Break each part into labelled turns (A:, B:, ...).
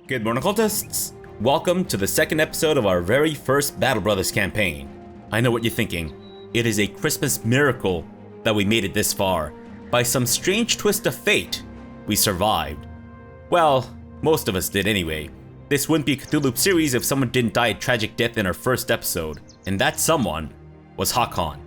A: Good morning, cultists! Welcome to the second episode of our very first Battle Brothers campaign. I know what you're thinking. It is a Christmas miracle that we made it this far. By some strange twist of fate, we survived. Well, most of us did anyway. This wouldn't be a CthuLoops series if someone didn't die a tragic death in our first episode, and that someone was Hakon.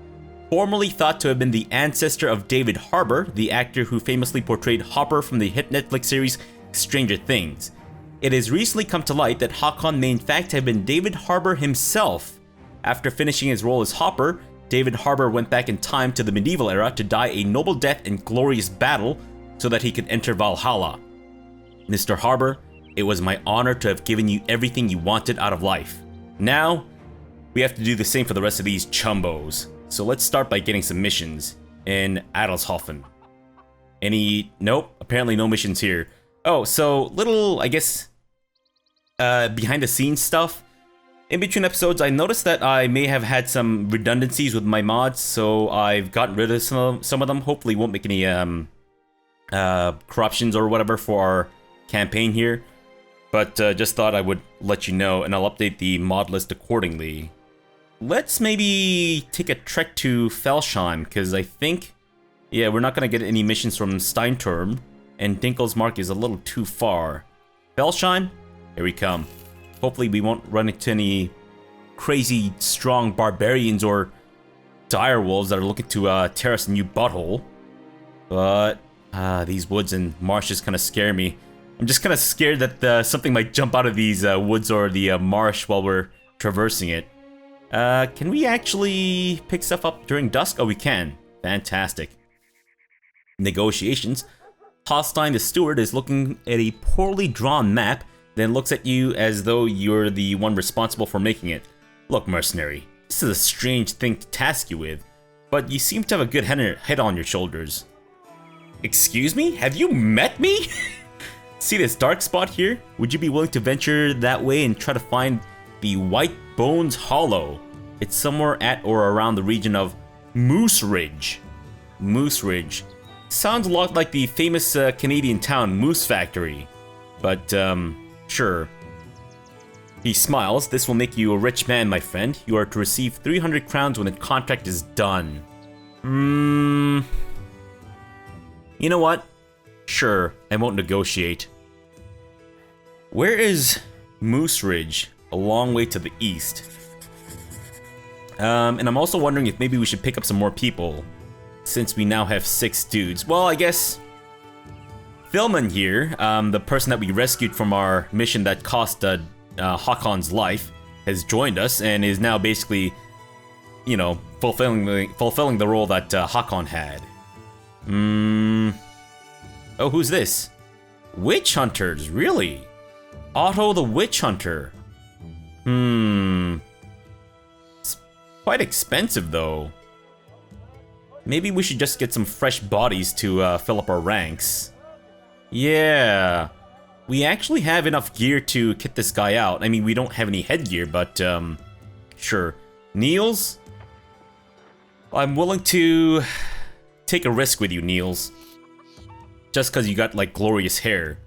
A: Formerly thought to have been the ancestor of David Harbour, the actor who famously portrayed Hopper from the hit Netflix series Stranger Things. It has recently come to light that Hakon may in fact have been David Harbour himself. After finishing his role as Hopper, David Harbour went back in time to the medieval era to die a noble death in glorious battle so that he could enter Valhalla. Mr. Harbour, it was my honor to have given you everything you wanted out of life. Now, we have to do the same for the rest of these chumbos. So let's start by getting some missions in Adelshofen. Nope, apparently no missions here. Oh, so little, I guess, behind the scenes stuff. In between episodes, I noticed that I may have had some redundancies with my mods, so I've gotten rid of some of them. Hopefully won't make any corruptions or whatever for our campaign here. But just thought I would let you know, and I'll update the mod list accordingly. Let's maybe take a trek to Felsheim, because I think, yeah, we're not going to get any missions from Steinturm, and Dinkel's Mark is a little too far. Felsheim? Here we come. Hopefully we won't run into any crazy strong barbarians or direwolves that are looking to tear us a new butthole. But these woods and marshes kind of scare me. I'm just kind of scared that something might jump out of these woods or the marsh while we're traversing it. Can we actually pick stuff up during dusk? Oh, we can. Fantastic. Negotiations. Holstein the steward is looking at a poorly drawn map, then looks at you as though you're the one responsible for making it. Look, mercenary, this is a strange thing to task you with, but you seem to have a good head on your shoulders. Excuse me? Have you met me? See this dark spot here? Would you be willing to venture that way and try to find the White Bones Hollow? It's somewhere at or around the region of Moose Ridge. Moose Ridge. Sounds a lot like the famous Canadian town Moose Factory. But, sure. He smiles. This will make you a rich man, my friend. You are to receive 300 crowns when the contract is done. You know what? Sure, I won't negotiate. Where is Moose Ridge? A long way to the east. And I'm also wondering if maybe we should pick up some more people, since we now have 6 dudes. Well, I guess Philman here, the person that we rescued from our mission that cost Hakon's life, has joined us and is now basically, you know, fulfilling the role that Hakon had. Oh, who's this? Witch hunters, really? Otto the Witch Hunter. It's quite expensive though. Maybe we should just get some fresh bodies to fill up our ranks. Yeah. We actually have enough gear to kit this guy out. I mean, we don't have any headgear, but sure. Niels? I'm willing to take a risk with you, Niels. Just because you got, like, glorious hair.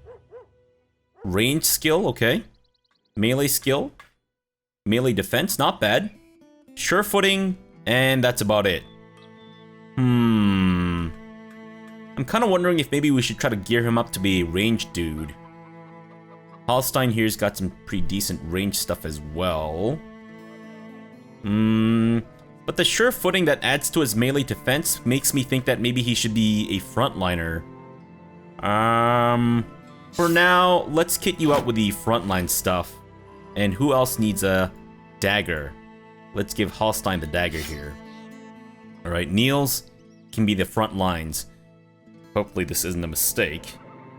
A: Range skill, okay. Melee skill. Melee defense, not bad. Sure footing, and that's about it. I'm kind of wondering if maybe we should try to gear him up to be a ranged dude. Holstein here's got some pretty decent range stuff as well. But the sure footing that adds to his melee defense makes me think that maybe he should be a frontliner. For now, let's kit you out with the frontline stuff. And who else needs a dagger? Let's give Holstein the dagger here. Alright, Niels can be the front lines. Hopefully this isn't a mistake.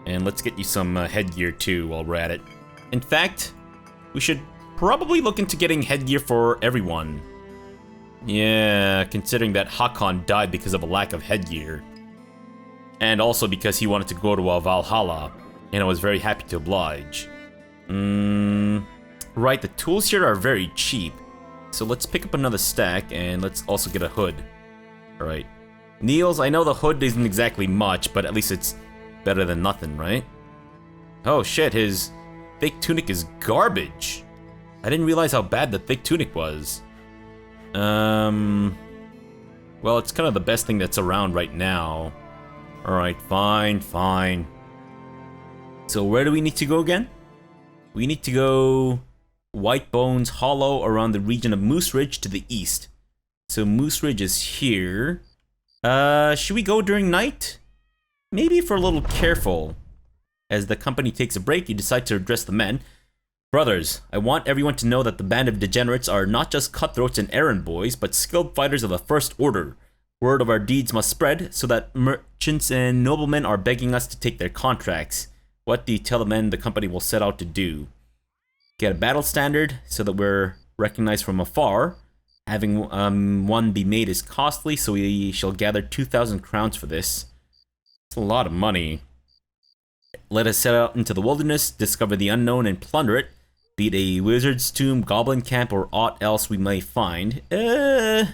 A: And let's get you some headgear too while we're at it. In fact, we should probably look into getting headgear for everyone. Yeah, considering that Hakon died because of a lack of headgear. And also because he wanted to go to Valhalla, and I was very happy to oblige. Right, the tools here are very cheap. So let's pick up another stack, and let's also get a hood. Alright. Niels, I know the hood isn't exactly much, but at least it's better than nothing, right? Oh shit, his thick tunic is garbage. I didn't realize how bad the thick tunic was. Well, it's kind of the best thing that's around right now. Alright, fine, fine. So where do we need to go again? We need to go White Bones Hollow around the region of Moose Ridge to the east. So Moose Ridge is here. Should we go during night? Maybe if we're a little careful. As the company takes a break, you decide to address the men. Brothers, I want everyone to know that the Band of Degenerates are not just cutthroats and errand boys, but skilled fighters of the First Order. Word of our deeds must spread, so that merchants and noblemen are begging us to take their contracts. What do you tell the men the company will set out to do? Get a battle standard, so that we're recognized from afar. Having one be made is costly, so we shall gather 2,000 crowns for this. It's a lot of money. Let us set out into the wilderness, discover the unknown, and plunder it. Be it a wizard's tomb, goblin camp, or aught else we may find. I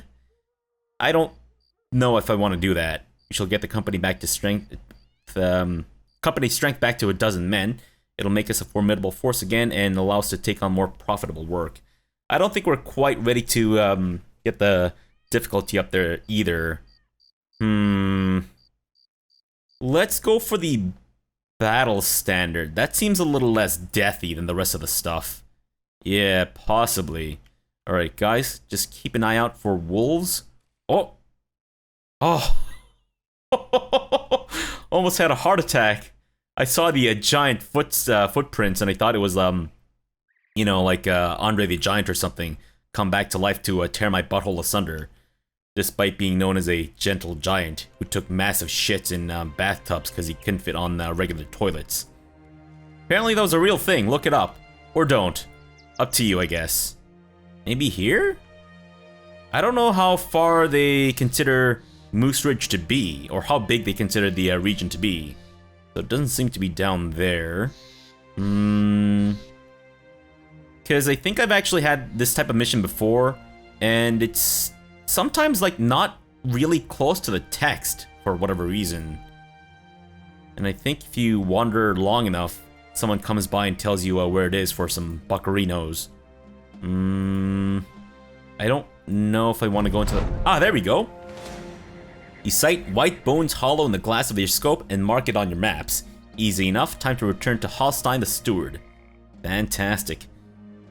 A: don't know if I want to do that. We shall get the company back to strength. Company's strength back to 12 men. It'll make us a formidable force again and allow us to take on more profitable work. I don't think we're quite ready to get the difficulty up there either. Let's go for the battle standard. That seems a little less deathy than the rest of the stuff. Yeah, possibly. Alright, guys, just keep an eye out for wolves. Oh! Oh! Almost had a heart attack. I saw the giant footprints and I thought it was, you know, like Andre the Giant or something come back to life to tear my butthole asunder. Despite being known as a gentle giant who took massive shits in bathtubs because he couldn't fit on regular toilets. Apparently that was a real thing, look it up. Or don't. Up to you, I guess. Maybe here? I don't know how far they consider Moose Ridge to be, or how big they consider the region to be. So it doesn't seem to be down there. Because I think I've actually had this type of mission before, and it's sometimes like not really close to the text for whatever reason. And I think if you wander long enough, someone comes by and tells you where it is for some buccarinos. I don't know if I want to go into the... Ah, there we go! You sight White Bones Hollow in the glass of your scope and mark it on your maps. Easy enough, time to return to Hallstein the Steward. Fantastic.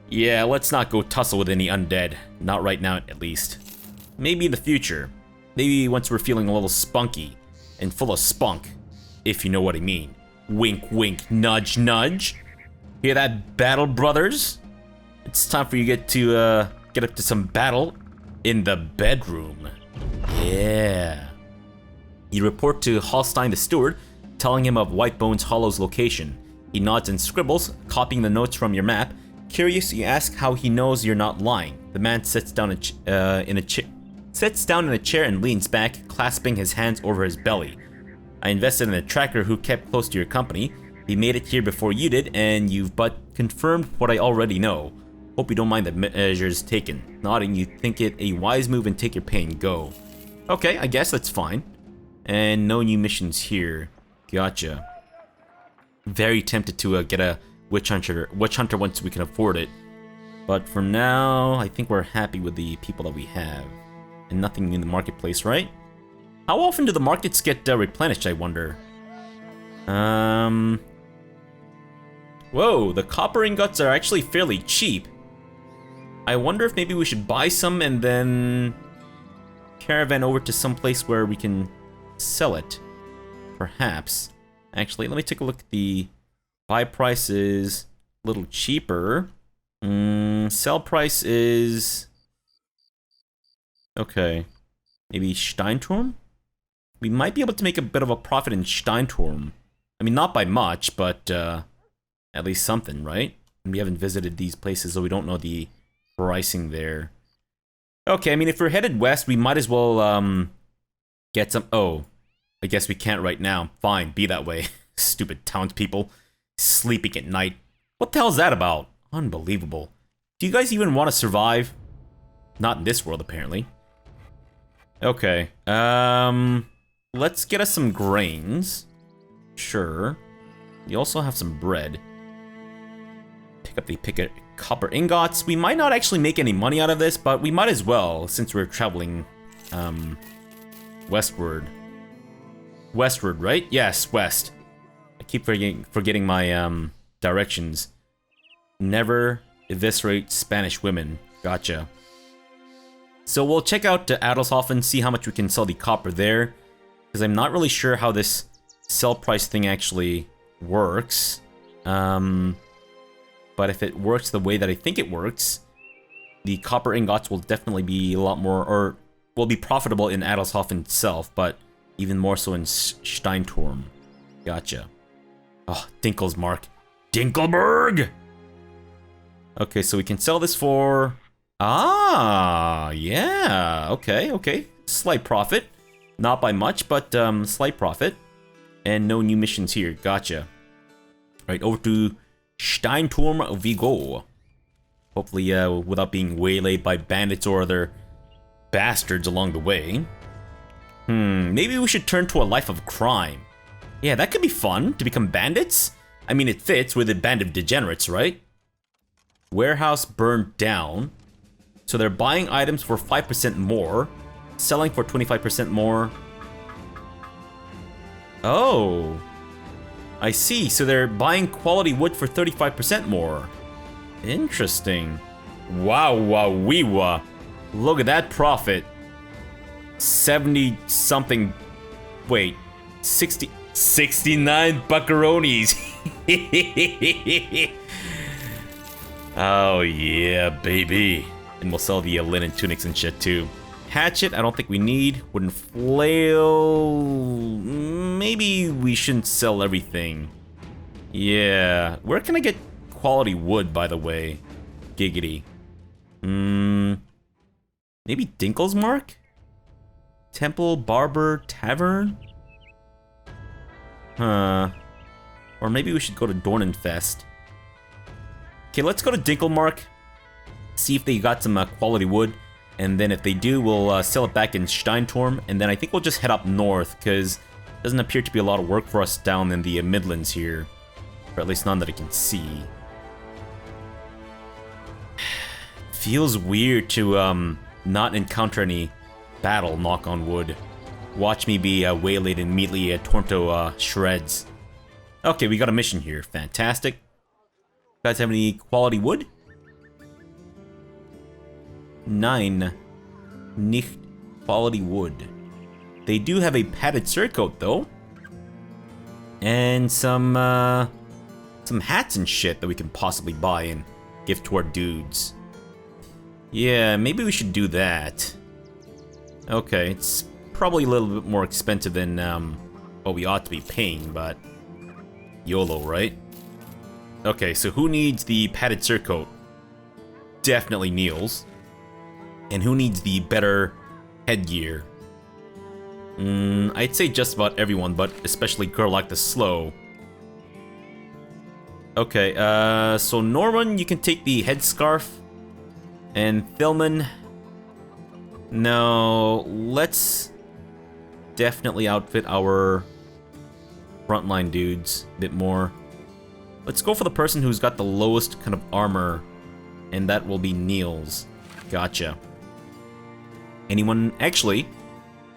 A: Yeah, let's not go tussle with any undead. Not right now, at least. Maybe in the future. Maybe once we're feeling a little spunky and full of spunk, if you know what I mean. Wink, wink, nudge, nudge. Hear that, battle brothers? It's time for you to get up to some battle in the bedroom. Yeah. You report to Hallstein the Steward, telling him of White Bones Hollow's location. He nods and scribbles, copying the notes from your map. Curious, you ask how he knows you're not lying. The man sits down in a chair and leans back, clasping his hands over his belly. I invested in a tracker who kept close to your company. He made it here before you did, and you've but confirmed what I already know. Hope you don't mind the measures taken. Nodding, you think it a wise move and take your pay and go. Okay, I guess that's fine. And no new missions here. Gotcha. Very tempted to get a witch hunter once we can afford it. But for now, I think we're happy with the people that we have. And nothing in the marketplace, right? How often do the markets get replenished, I wonder? Whoa, the copper ingots are actually fairly cheap. I wonder if maybe we should buy some and then caravan over to some place where we can sell it. Perhaps. Actually, let me take a look at the buy price is a little cheaper. Sell price is... okay. Maybe Steinturm? We might be able to make a bit of a profit in Steinturm. I mean, not by much, but at least something, right? And we haven't visited these places, so we don't know the pricing there. Okay, I mean, if we're headed west, we might as well get some... oh, I guess we can't right now. Fine, be that way. Stupid townspeople. Sleeping at night. What the hell's that about? Unbelievable. Do you guys even want to survive? Not in this world, apparently. Okay, let's get us some grains. Sure. You also have some bread. Pick up the copper ingots. We might not actually make any money out of this, but we might as well, since we're traveling westward. Westward, right? Yes, west. I keep forgetting my directions. Never eviscerate Spanish women. Gotcha. So we'll check out Adelshofen, see how much we can sell the copper there, because I'm not really sure how this sell price thing actually works. But if it works the way that I think it works, the copper ingots will definitely be a lot more, or will be profitable in Adelshofen itself, but even more so in Steinturm. Gotcha. Oh, Dinkelsmark. Dinkelberg! Okay, so we can sell this for... Ah, yeah, okay. Slight profit. Not by much, but slight profit. And no new missions here, gotcha. Right, over to Steinturm we go. Hopefully, without being waylaid by bandits or other bastards along the way. Maybe we should turn to a life of crime. Yeah, that could be fun, to become bandits. I mean, it fits with the Band of Degenerates, right? Warehouse burned down. So they're buying items for 5% more, selling for 25% more. Oh, I see. So they're buying quality wood for 35% more. Interesting. Wow, wee-wah. Look at that profit. 70 something. Wait, 69 buckaronis. Oh yeah, baby. And we'll sell the linen tunics and shit too. Hatchet, I don't think we need. Wooden flail. Maybe we shouldn't sell everything. Yeah. Where can I get quality wood, by the way? Giggity. Maybe Dinkelsmark? Temple, Barber, Tavern? Huh. Or maybe we should go to Dornenfest. Okay, let's go to Dinkelmark. See if they got some quality wood. And then if they do, we'll sell it back in Steinturm. And then I think we'll just head up north, because it doesn't appear to be a lot of work for us down in the Midlands here. Or at least none that I can see. Feels weird to not encounter any battle, knock on wood. Watch me be waylaid and immediately torn to shreds. Okay, we got a mission here. Fantastic. Guys have any quality wood? 9. Nicht quality wood. They do have a padded surcoat though. And some hats and shit that we can possibly buy and give to our dudes. Yeah, maybe we should do that. Okay, it's probably a little bit more expensive than what we ought to be paying, but YOLO, right? Okay, so who needs the padded surcoat? Definitely Niels. And who needs the better headgear? I'd say just about everyone, but especially girl like the slow. Okay, so Norman, you can take the headscarf. And Thilman. No, let's definitely outfit our frontline dudes a bit more. Let's go for the person who's got the lowest kind of armor, and that will be Niels. Gotcha. Anyone? Actually,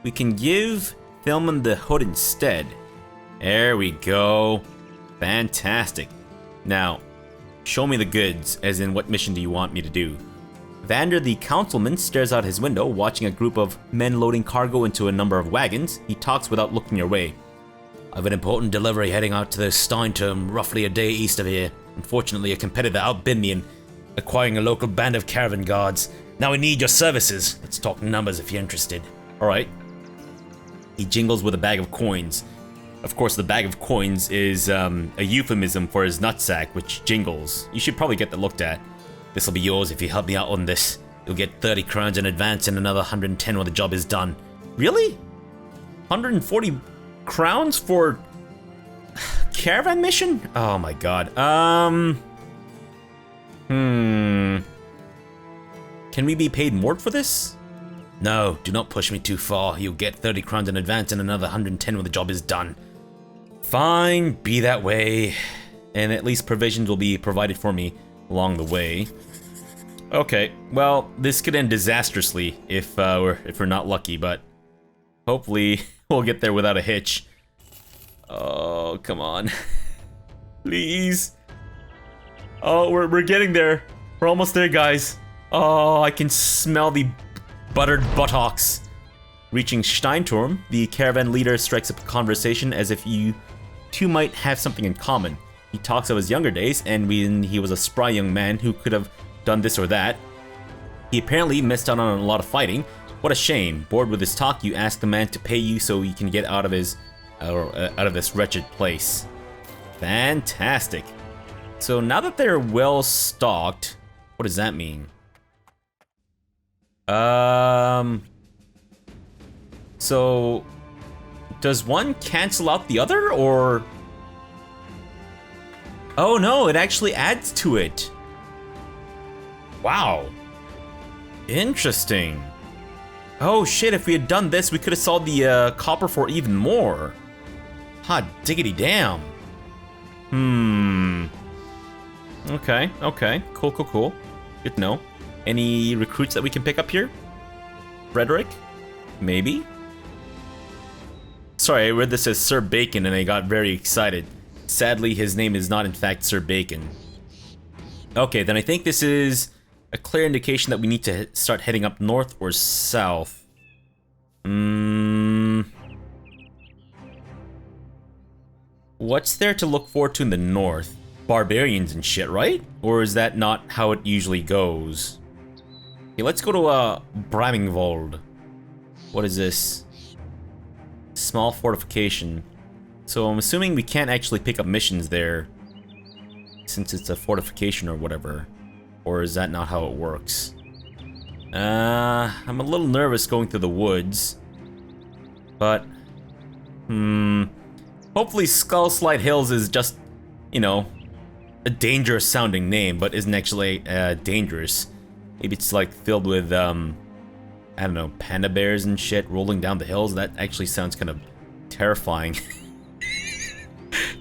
A: we can give Thilman the hood instead. There we go. Fantastic. Now, show me the goods, as in what mission do you want me to do? Vander the councilman stares out his window, watching a group of men loading cargo into a number of wagons. He talks without looking your way. I've an important delivery heading out to the Steinturm, roughly a day east of here. Unfortunately, a competitor outbid me in acquiring a local band of Caravan guards. Now we need your services. Let's talk numbers if you're interested. Alright. He jingles with a bag of coins. Of course, the bag of coins is a euphemism for his nutsack, which jingles. You should probably get that looked at. This'll be yours if you help me out on this. You'll get 30 crowns in advance and another 110 when the job is done. Really? 140 crowns for Caravan mission? Oh my god. Can we be paid more for this? No, do not push me too far. You'll get 30 crowns in advance and another 110 when the job is done. Fine, be that way. And at least provisions will be provided for me. along the way. Okay, well, this could end disastrously if we're not lucky, but hopefully we'll get there without a hitch. Oh, come on. Please. Oh, we're getting there. We're almost there, guys. Oh, I can smell the buttered buttocks. Reaching Steinturm, the caravan leader strikes up a conversation as if you two might have something in common. He talks of his younger days and when he was a spry young man who could have done this or that. He apparently missed out on a lot of fighting. What a shame. Bored with his talk, you ask the man to pay you so you can get out of his out of this wretched place. Fantastic. So now that they're well stocked, what does that mean? So does one cancel out the other, or? Oh no, it actually adds to it. Wow. Interesting. Oh shit, if we had done this, we could have sold the copper for even more. Hot diggity damn. Okay, cool. Good to know. Any recruits that we can pick up here? Frederick? Maybe? Sorry, I read this as Sir Bacon and I got very excited. Sadly, his name is not in fact Sir Bacon. Okay, then I think this is a clear indication that we need to start heading up north or south. What's there to look forward to in the north? Barbarians and shit, right? Or is that not how it usually goes? Okay, let's go to Bramingvold. What is this? Small fortification. So I'm assuming we can't actually pick up missions there since it's a fortification or whatever. Or is that not how it works? I'm a little nervous going through the woods. But hopefully Skull Slide Hills is just, you know, a dangerous sounding name, but isn't actually dangerous. Maybe it's like filled with, I don't know, panda bears and shit rolling down the hills. That actually sounds kind of terrifying.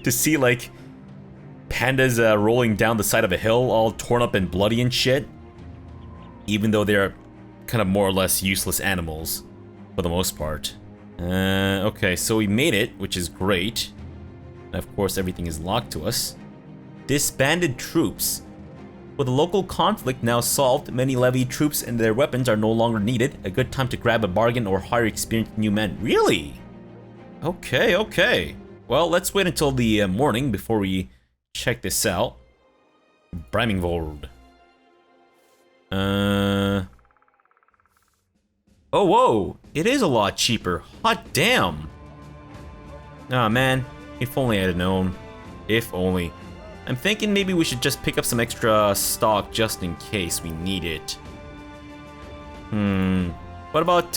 A: To see like pandas rolling down the side of a hill all torn up and bloody and shit. Even though they're kind of more or less useless animals for the most part. Okay, so we made it, which is great. And of course, everything is locked to us. Disbanded troops. With the local conflict now solved, many levied troops and their weapons are no longer needed. A good time to grab a bargain or hire experienced new men. Really? Okay. Well, let's wait until the morning before we check this out. Bramingvold. Oh, whoa! It is a lot cheaper. Hot damn! Ah, man. If only I'd have known. If only. I'm thinking maybe we should just pick up some extra stock just in case we need it. What about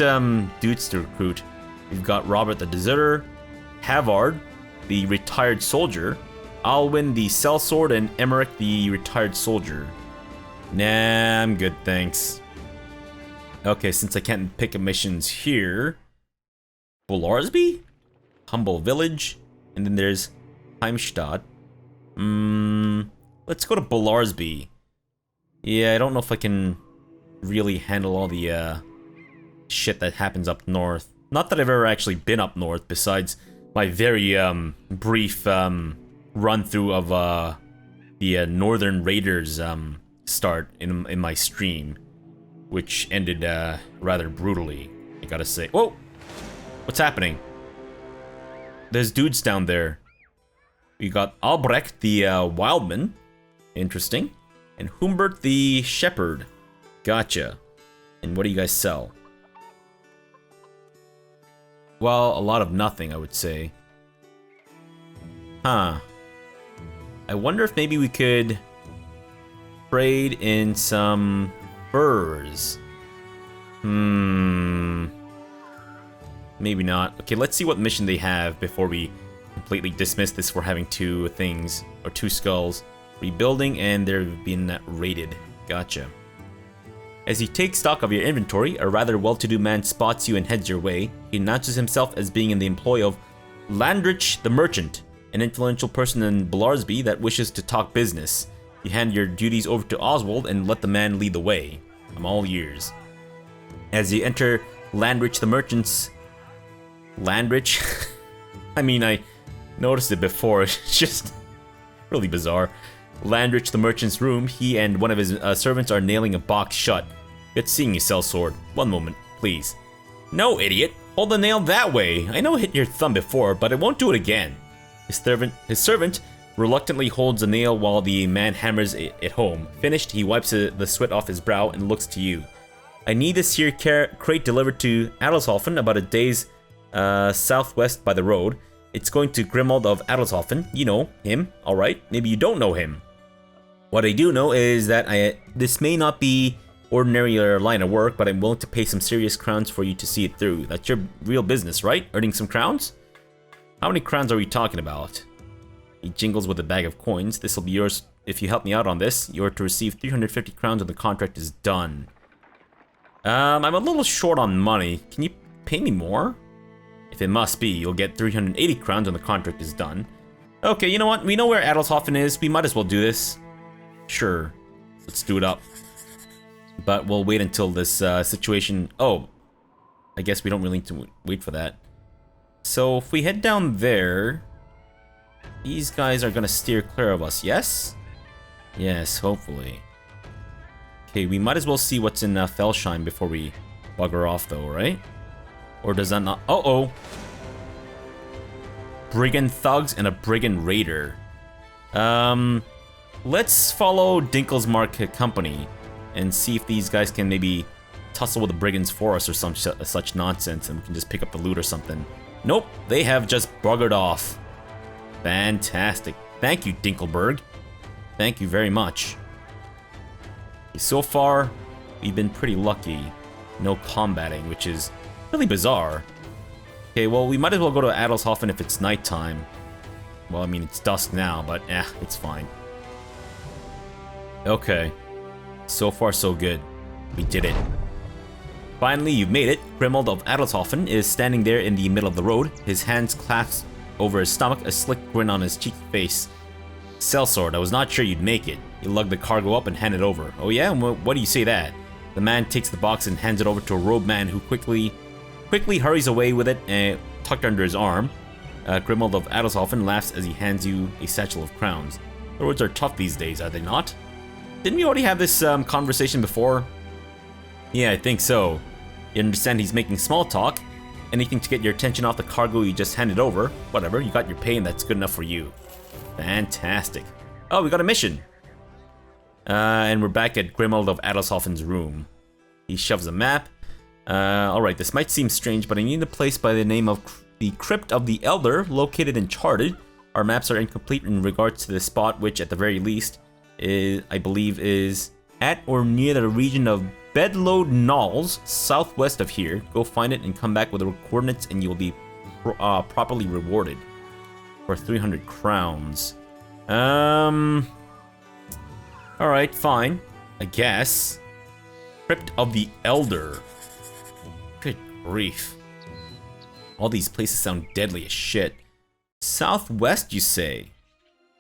A: dudes to recruit? We've got Robert the Deserter, Havard, the retired soldier, Alwyn the sellsword, and Emmerich the retired soldier. Nah, I'm good, thanks. Okay, since I can't pick up missions here, Bolarsby, Humble Village, and then there's Heimstadt. Let's go to Bolarsby. Yeah, I don't know if I can really handle all the shit that happens up north. Not that I've ever actually been up north, besides my very brief run through of the Northern Raiders start in my stream, which ended rather brutally, I gotta say. Whoa! What's happening? There's dudes down there. We got Albrecht the Wildman. Interesting. And Humbert the Shepherd. Gotcha. And what do you guys sell? Well, a lot of nothing, I would say. Huh. I wonder if maybe we could trade in some furs. Maybe not. Okay, let's see what mission they have before we completely dismiss this for having two things, or two skulls. Rebuilding, and they've been raided. Gotcha. As you take stock of your inventory, a rather well-to-do man spots you and heads your way. He announces himself as being in the employ of Landrich the Merchant, an influential person in Bolarsby that wishes to talk business. You hand your duties over to Oswald and let the man lead the way. I'm all ears. As you enter Landrich the merchant's... Landrich? I mean, I noticed it before. It's just really bizarre. Landrich the merchant's room. He and one of his servants are nailing a box shut. Good seeing you, sellsword. One moment, please. No, idiot. Hold the nail that way. I know I hit your thumb before, but I won't do it again. His servant reluctantly holds the nail while the man hammers it home. Finished, he wipes the sweat off his brow and looks to you. I need this here crate delivered to Adelshofen, about a day's southwest by the road. It's going to Grimold of Adelshofen. You know him, alright. Maybe you don't know him. What I do know is that this may not be ordinary line of work, but I'm willing to pay some serious crowns for you to see it through. That's your real business, right? Earning some crowns? How many crowns are we talking about? He jingles with a bag of coins. This will be yours if you help me out on this. You're to receive 350 crowns when the contract is done. I'm a little short on money. Can you pay me more? If it must be, you'll get 380 crowns when the contract is done. Okay, you know what? We know where Adelshofen is. We might as well do this. Sure. Let's do it up. But we'll wait until this situation... Oh. I guess we don't really need to wait for that. So if we head down there... These guys are gonna steer clear of us, yes? Yes, hopefully. Okay, we might as well see what's in Felsheim before we bugger off though, right? Or does that not... Uh-oh! Brigand thugs and a brigand raider. Let's follow Dinklesmark Company and see if these guys can maybe tussle with the brigands for us or some such nonsense, and we can just pick up the loot or something. Nope, they have just buggered off. Fantastic. Thank you, Dinkelberg. Thank you very much. Okay, so far, we've been pretty lucky. No combating, which is really bizarre. Okay, well, we might as well go to Adelshofen if it's nighttime. Well, I mean, it's dusk now, but it's fine. Okay. So far, so good. We did it. Finally, you've made it. Grimold of Adelshofen is standing there in the middle of the road, his hands clasped over his stomach, a slick grin on his cheeky face. Sellsword, I was not sure you'd make it. You lug the cargo up and hand it over. Oh yeah? What do you say that? The man takes the box and hands it over to a robed man who quickly hurries away with it, tucked under his arm. Grimold of Adelshofen laughs as he hands you a satchel of crowns. The roads are tough these days, are they not? Didn't we already have this conversation before? Yeah, I think so. You understand he's making small talk. Anything to get your attention off the cargo you just handed over. Whatever, you got your pay and that's good enough for you. Fantastic. Oh, we got a mission. And we're back at Grimold of Adelshofen's room. He shoves a map. Alright, this might seem strange, but I need a place by the name of the Crypt of the Elder, located in Charted. Our maps are incomplete in regards to this spot, which at the very least, I believe is at or near the region of Bedload Knolls, southwest of here. Go find it and come back with the coordinates and you will be properly rewarded for 300 crowns. Alright, fine. I guess. Crypt of the Elder. Good grief. All these places sound deadly as shit. Southwest, you say?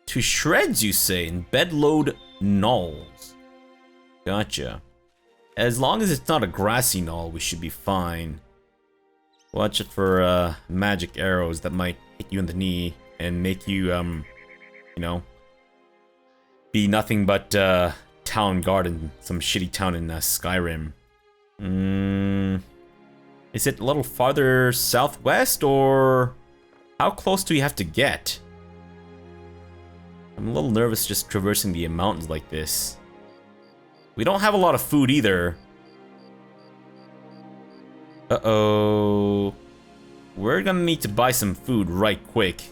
A: To shreds, you say, in Bedload Knolls. Gotcha. As long as it's not a grassy knoll, we should be fine. Watch it for magic arrows that might hit you in the knee and make you, you know, be nothing but town guard in some shitty town in Skyrim. Is it a little farther southwest, or how close do we have to get? I'm a little nervous just traversing the mountains like this. We don't have a lot of food either. Uh-oh. We're gonna need to buy some food right quick.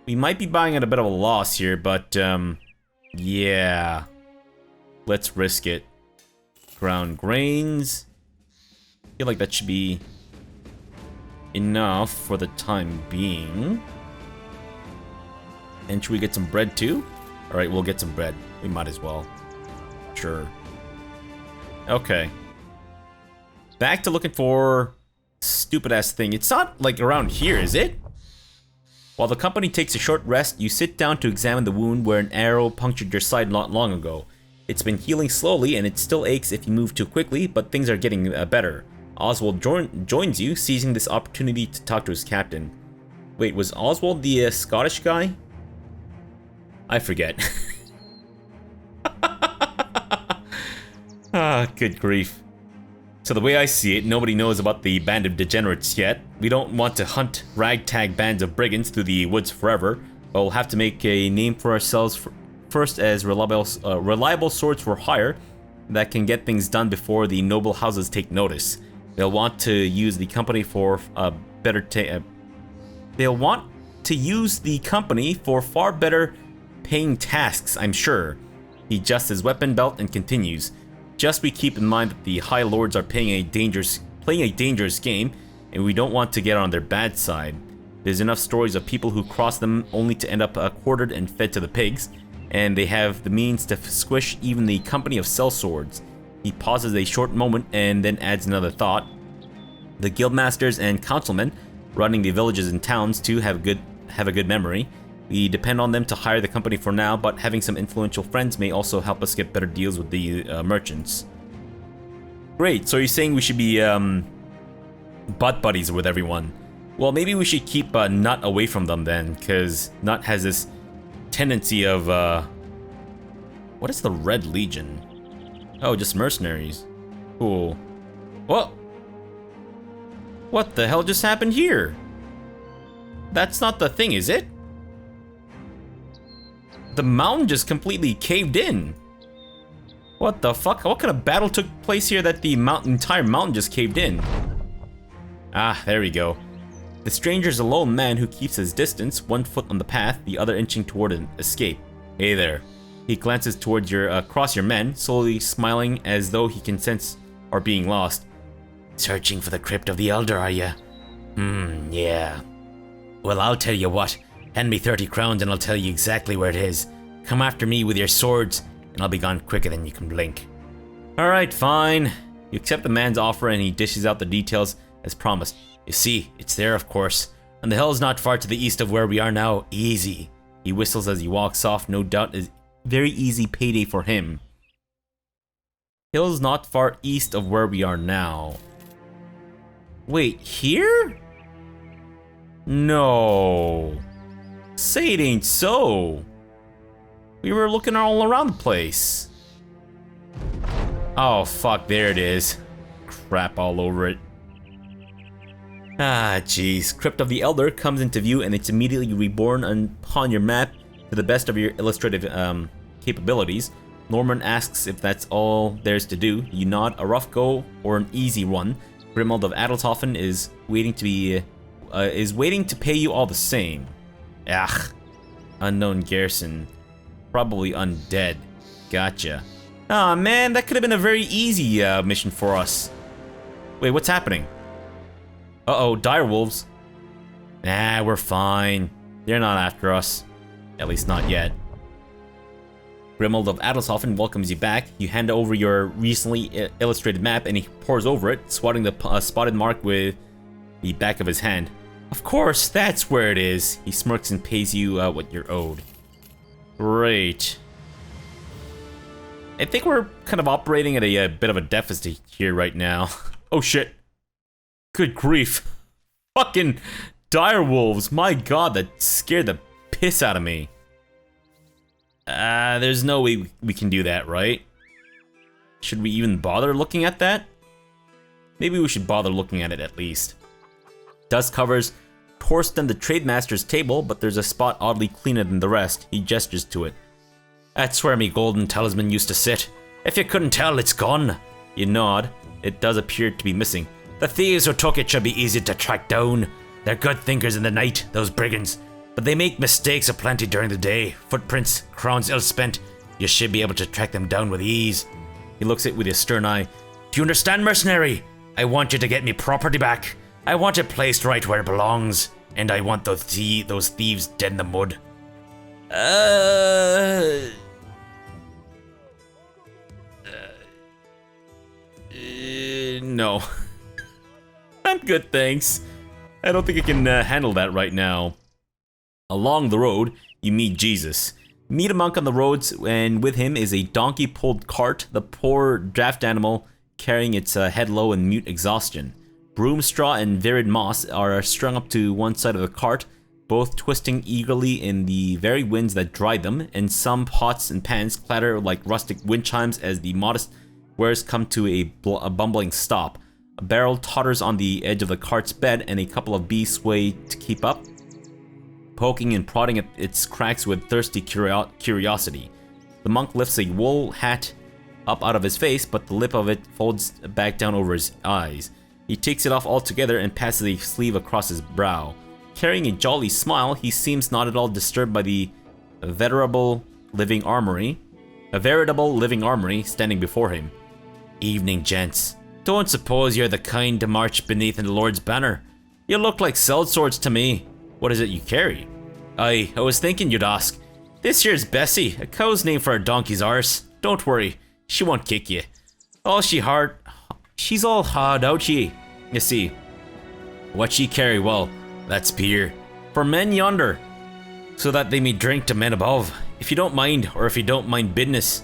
A: We might be buying at a bit of a loss here, but, yeah. Let's risk it. Ground grains. I feel like that should be enough for the time being. And should we get some bread too? Alright, we'll get some bread. We might as well. Sure. Okay. Back to looking for stupid ass thing. It's not like around here, is it? While the company takes a short rest, you sit down to examine the wound where an arrow punctured your side not long ago. It's been healing slowly and it still aches if you move too quickly, but things are getting better. Oswald joins you, seizing this opportunity to talk to his captain. Wait, was Oswald the Scottish guy? I forget. Ah, good grief. So the way I see it, nobody knows about the Band of Degenerates yet. We don't want to hunt ragtag bands of brigands through the woods forever, but we'll have to make a name for ourselves first as reliable swords for hire that can get things done before the noble houses take notice. They'll want to use the company for They'll want to use the company for far better paying tasks, I'm sure. He adjusts his weapon belt and continues. Just we keep in mind that the High Lords are playing a dangerous game, and we don't want to get on their bad side. There's enough stories of people who cross them only to end up quartered and fed to the pigs, and they have the means to squish even the company of sellswords. He pauses a short moment and then adds another thought. The guildmasters and councilmen running the villages and towns too have a good memory. We depend on them to hire the company for now, but having some influential friends may also help us get better deals with the merchants. Great, so you're saying we should be butt buddies with everyone. Well, maybe we should keep Nut away from them then, because Nut has this tendency of what is the Red Legion? Oh, just mercenaries. Cool. What the hell just happened here? That's not the thing, is it? The mountain just completely caved in. What the fuck? What kind of battle took place here that the entire mountain just caved in? Ah, there we go. The stranger's a lone man who keeps his distance, one foot on the path, the other inching toward an escape. Hey there. He glances towards across your men, slowly smiling as though he can sense our being lost. Searching for the Crypt of the Elder, are ya? Yeah. Well, I'll tell you what. Hand me 30 crowns and I'll tell you exactly where it is. Come after me with your swords, and I'll be gone quicker than you can blink. Alright, fine. You accept the man's offer and he dishes out the details as promised. You see, it's there of course. And the hill's not far to the east of where we are now. Easy. He whistles as he walks off, no doubt is very easy payday for him. Hill's not far east of where we are now. Wait, here? No. Say it ain't so. We were looking all around the place. Oh fuck, there it is. Crap all over it. Ah, jeez. Crypt of the Elder comes into view and it's immediately reborn upon your map to the best of your illustrative capabilities. Norman asks if that's all there's to do. You nod. A rough go or an easy one. Grimald of Adelshofen is waiting to pay you all the same. Ugh. Unknown garrison. Probably undead. Gotcha. Aw, man, that could have been a very easy mission for us. Wait, what's happening? Uh-oh, direwolves. Nah, we're fine. They're not after us. At least not yet. Grimald of Adelshofen welcomes you back. You hand over your recently illustrated map and he pores over it, swatting the spotted mark with the back of his hand. Of course, that's where it is. He smirks and pays you what you're owed. Great. I think we're kind of operating at a bit of a deficit here right now. Oh shit. Good grief. Fucking direwolves. My god, that scared the piss out of me. There's no way we can do that, right? Should we even bother looking at that? Maybe we should bother looking at it at least. Dust covers Torsten the Trademaster's table, but there's a spot oddly cleaner than the rest. He gestures to it. That's where me golden talisman used to sit. If you couldn't tell, it's gone. You nod. It does appear to be missing. The thieves who took it should be easy to track down. They're good thinkers in the night, those brigands. But they make mistakes aplenty during the day. Footprints, crowns ill spent. You should be able to track them down with ease. He looks at it with a stern eye. Do you understand, mercenary? I want you to get me property back. I want it placed right where it belongs. And I want those thieves dead in the mud. No. I'm good, thanks. I don't think I can handle that right now. Along the road, you meet Jesus. Meet a monk on the roads, and with him is a donkey-pulled cart, the poor draft animal carrying its head low in mute exhaustion. Broom straw and varied moss are strung up to one side of the cart, both twisting eagerly in the very winds that dry them, and some pots and pans clatter like rustic wind chimes as the modest wares come to a bumbling stop. A barrel totters on the edge of the cart's bed, and a couple of bees sway to keep up, poking and prodding at its cracks with thirsty curiosity. The monk lifts a wool hat up out of his face, but the lip of it folds back down over his eyes. He takes it off altogether and passes a sleeve across his brow. Carrying a jolly smile, he seems not at all disturbed by the veritable living armory standing before him. Evening, gents. Don't suppose you're the kind to march beneath the Lord's banner. You look like sellswords to me. What is it you carry? I was thinking you'd ask. This here's Bessie, a cow's name for a donkey's arse. Don't worry, she won't kick you. She's all hard out ye. You see, what she carry, well, that's beer. For men yonder, so that they may drink to men above. If you don't mind, or if you don't mind business,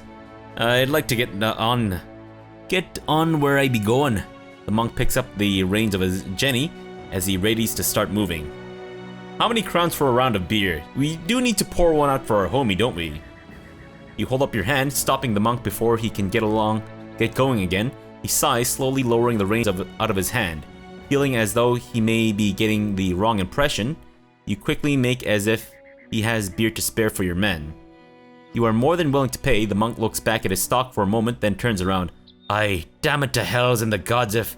A: I'd like to get on where I be going. The monk picks up the reins of his jenny as he readies to start moving. How many crowns for a round of beer? We do need to pour one out for our homie, don't we? You hold up your hand, stopping the monk before he can get going again. He sighs, slowly lowering the reins out of his hand. Feeling as though he may be getting the wrong impression, you quickly make as if he has beer to spare for your men. You are more than willing to pay. The monk looks back at his stock for a moment, then turns around. Aye, damn it to hells and the gods if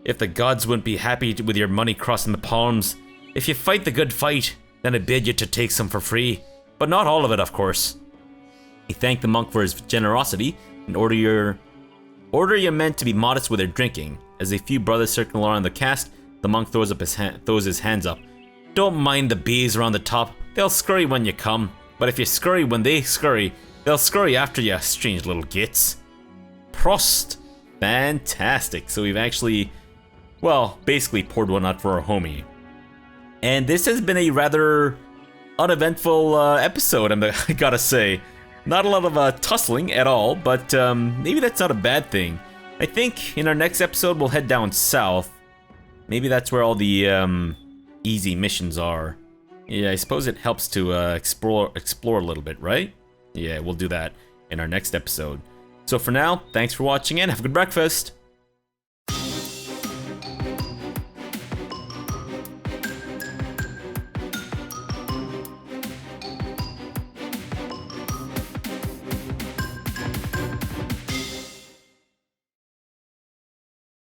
A: the gods wouldn't be happy with your money crossing the palms. If you fight the good fight, then I bid you to take some for free. But not all of it, of course. You thank the monk for his generosity and order your men to be modest with their drinking. As a few brothers circle around the cask, the monk throws his hands up. Don't mind the bees around the top. They'll scurry when you come. But if you scurry when they scurry, they'll scurry after you, strange little gits. Prost! Fantastic. So we've actually, well, basically poured one out for our homie. And this has been a rather uneventful episode, I gotta say. Not a lot of tussling at all, but maybe that's not a bad thing. I think in our next episode we'll head down south. Maybe that's where all the easy missions are. Yeah, I suppose it helps to explore a little bit, right? Yeah, we'll do that in our next episode. So for now, thanks for watching and have a good breakfast!